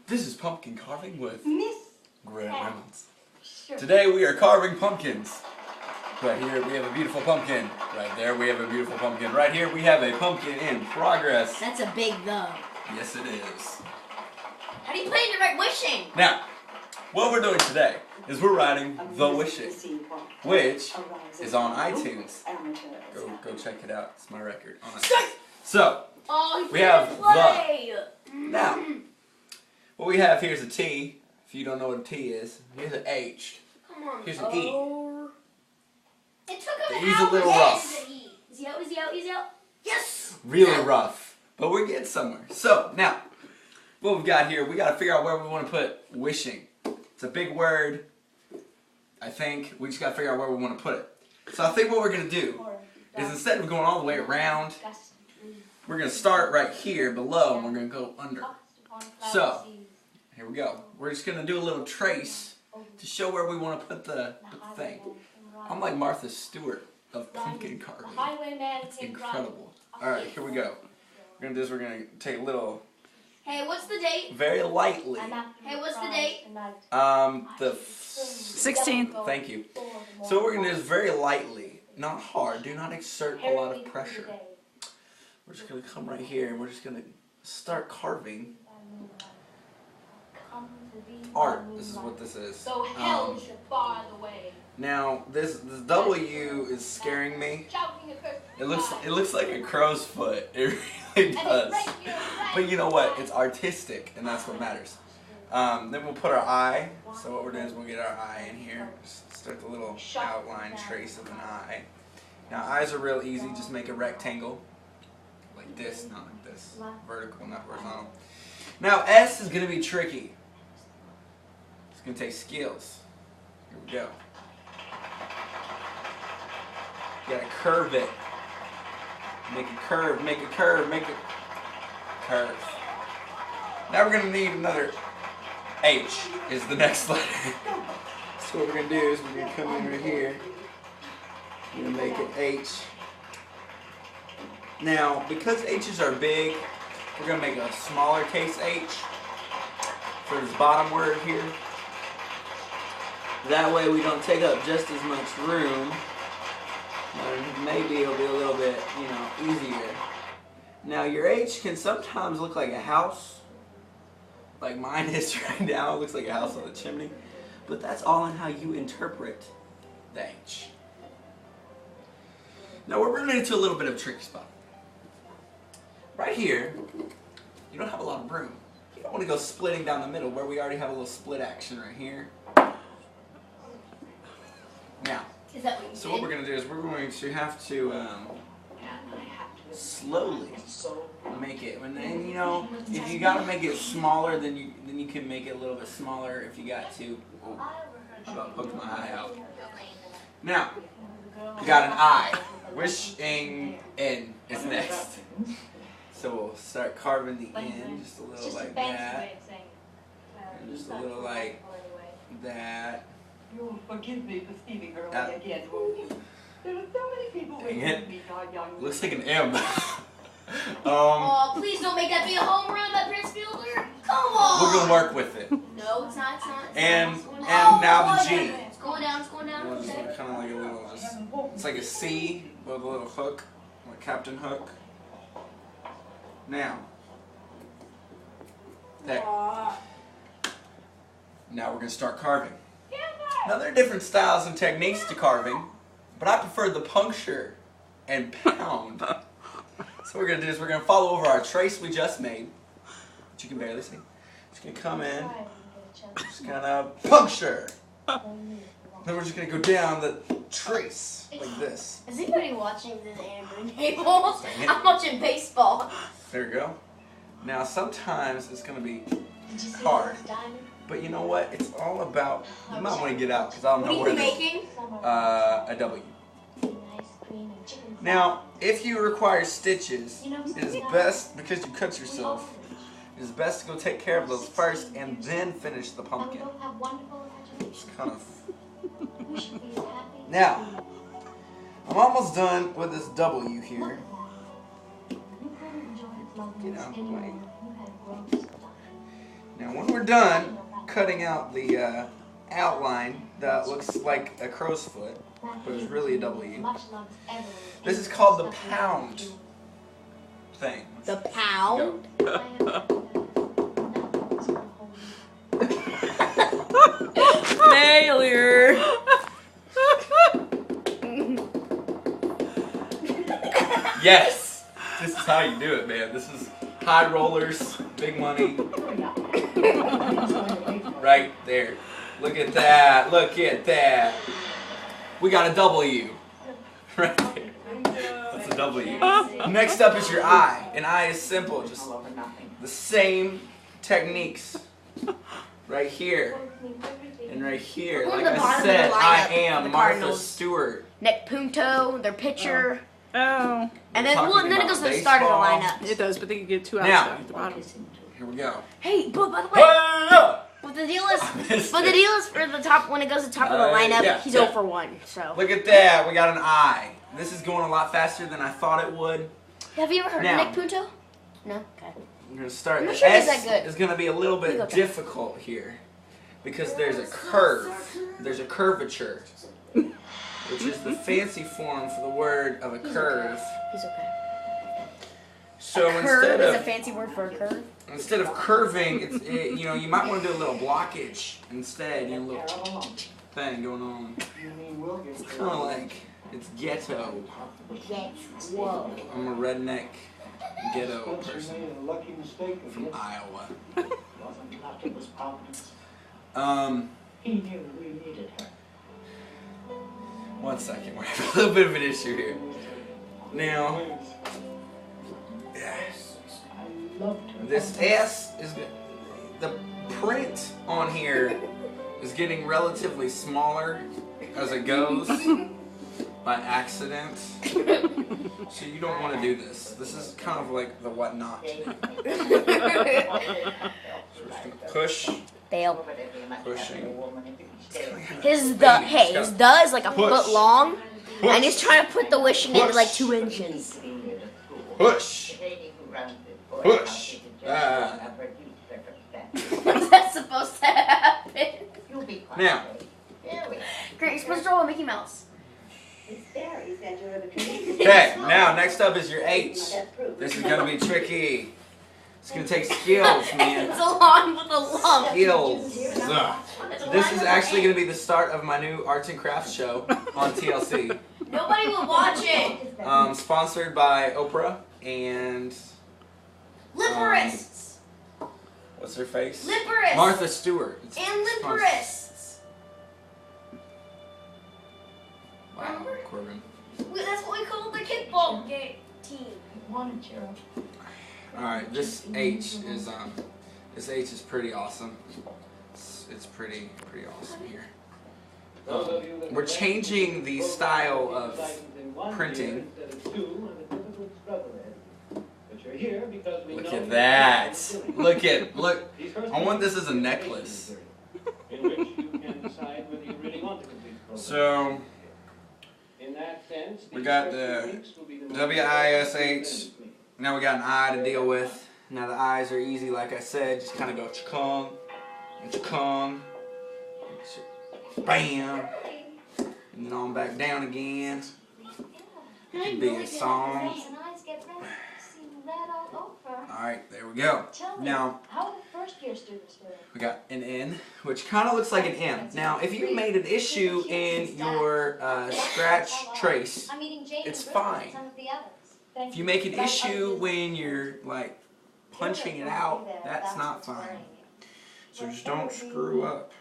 This is pumpkin carving with Miss Reynolds. Sure. Today we are carving pumpkins. Right here we have a beautiful pumpkin. Right there we have a beautiful pumpkin. Right here we have a pumpkin in progress. That's a big though. Yes it is. How do you play direct wishing? Now, what we're doing today is we're writing The Wishing, which is on iTunes. Go check it out. It's my record on iTunes. So, we have the. Now, what we have here is a T. If you don't know what a T is, here's an H. Come on. Here's an E. It took him The E's a little rough. Easy out, easy out, easy out. Yes! Really rough. But we're getting somewhere. So, now, what we've got here, we got to figure out where we want to put wishing. It's a big word. I think we just got to figure out where we want to put it. So I think what we're going to do is instead of going all the way around, we're going to start right here below and we're going to go under. So, here we go. We're just going to do a little trace to show where we want to put the thing. I'm like Martha Stewart of pumpkin carving. It's incredible. Alright, here we go. We're going to take a little... Hey, what's the date? Very lightly. Hey, what's the date? The 16th. Thank you. So what we're going to do is very lightly, not hard. Do not exert a lot of pressure. We're just going to come right here and we're just going to start carving art. This is what this is. So hell should bar the way. Now this W is scaring me. It looks like a crow's foot. It really does. But you know what? It's artistic, and that's what matters. Then we'll put our eye. So what we're doing is we'll get our eye in here. Just start the little outline trace of an eye. Now eyes are real easy. Just make a rectangle like this, not like this. Vertical, not horizontal. Now S is going to be tricky. It's going to take skills. Here we go. You gotta curve it. Make it curve, make it curve, make it curve. Now we're gonna need another H is the next letter. So what we're gonna do is we're gonna come in right here. We're gonna make it H. Now, because H's are big, we're gonna make a smaller case H for this bottom word here. That way we don't take up just as much room. Maybe it'll be a little bit, easier. Now your H can sometimes look like a house, like mine is right now. It looks like a house on a chimney, but that's all in how you interpret the H. Now we're running into a little bit of a tricky spot. Right here, you don't have a lot of room. You don't want to go splitting down the middle where we already have a little split action right here. Now, so what we're going to do is we're going to have to slowly make it. And if you got to make it smaller, then you can make it a little bit smaller if you got to. Oh, I about poked my eye out. Now, we got an eye. Wishing in is next. So we'll start carving the end just a little like that. And just a little like that. You'll forgive me for stealing her away again, won't you? There are so many people waiting to meet our young... Looks like an M. Oh, please don't make that be a home run by Prince Fielder. Come on. We're gonna work with it. No, it's not. And now the G. It's going down. It's going down. It's kind of like a little, it's like a C with a little hook, like Captain Hook. Now, there. Now we're gonna start carving. Now there are different styles and techniques to carving, but I prefer the puncture and pound. So what we're going to do is we're going to follow over our trace we just made, which you can barely see. Just going to come in, just kind of puncture. Then we're just going to go down the trace like this. Is anybody watching the Andrew Gables? I'm watching baseball. There we go. Now sometimes it's going to be hard. But you know what? It's all about, you might want to get out because I don't know where this is. A W. Now, if you require stitches, it is best, because you cut yourself, it is best to go take care of those first and then finish the pumpkin. Just kind of. Now, I'm almost done with this W here. Get out of the way. Now when we're done cutting out the outline that looks like a crow's foot, but it's really a W. This is called the pound thing. The pound? Failure. Yes! This is how you do it, man. This is high rollers, big money. Right there. Look at that. Look at that. We got a W. Right there. That's a W. Next up is your eye. An eye is simple. Just the same techniques. Right here. And right here. Who's Like the I bottom of the said, I lineup for am the Martha Cardinals? Stewart. Nick Punto, their pitcher. Oh. And then, Talking well, and then it about goes to the start of the baseball. lineup. It does, but then you get 2 outs Now. at the bottom. Here we go. Hey, but by the way, but the deal is, for the top, when it goes to the top of the lineup, yeah, he's yeah. 0 for 1. So. Look at that. We got an eye. This is going a lot faster than I thought it would. Have you ever heard Now. of Nick Punto? No. Okay. I'm going to start. I'm The not sure he's S that good. is going to be a little bit Okay. difficult here because there's a curve. There's a curvature, which is the fancy form for the word of a curve. He's okay. So Curve is a fancy word for a curve. instead of curving, you know, you might want to do a little blockage instead. You know, a little thing going on. It's kind of like it's ghetto. Whoa. I'm a redneck ghetto person from Iowa. He knew we needed her. One second, we're having a little bit of an issue here. Now, this S is the print on here is getting relatively smaller as it goes by accident. So you don't want to do this. This is kind of like the what not to do. So we're just gonna push, Fail. pushing. His duh is like a foot long, and he's trying to put the wishing into like 2 inches. Push, push. What's that supposed to happen? Now, Great, you're supposed to draw a Mickey Mouse. okay, now next up is your H. This is gonna be tricky. It's gonna take skills, man. It's a lawn with a lump. Skills. This is actually gonna be the start of my new arts and crafts show on TLC. Nobody will watch it. Sponsored by Oprah and Lipperists. what's her face? Lipperists. Martha Stewart. It's And sponsored- lipperists. Wow, Corbin. That's what we call the kickball team. All right, this H is pretty awesome. It's pretty awesome here. We're changing the style of printing. Look at that! Look! I want this as a necklace. So we got the WISH. Now we got an I to deal with. Now the eyes are easy, like I said. Just kind of go chakong, and chakong, bam, and then on back down again. It could be a song. Alright, there we go. Now, we got an N, which kind of looks like an M. Now, if you made an issue in your scratch trace, it's fine. If you make an issue when you're like punching it out, that's not fine. So just don't screw up.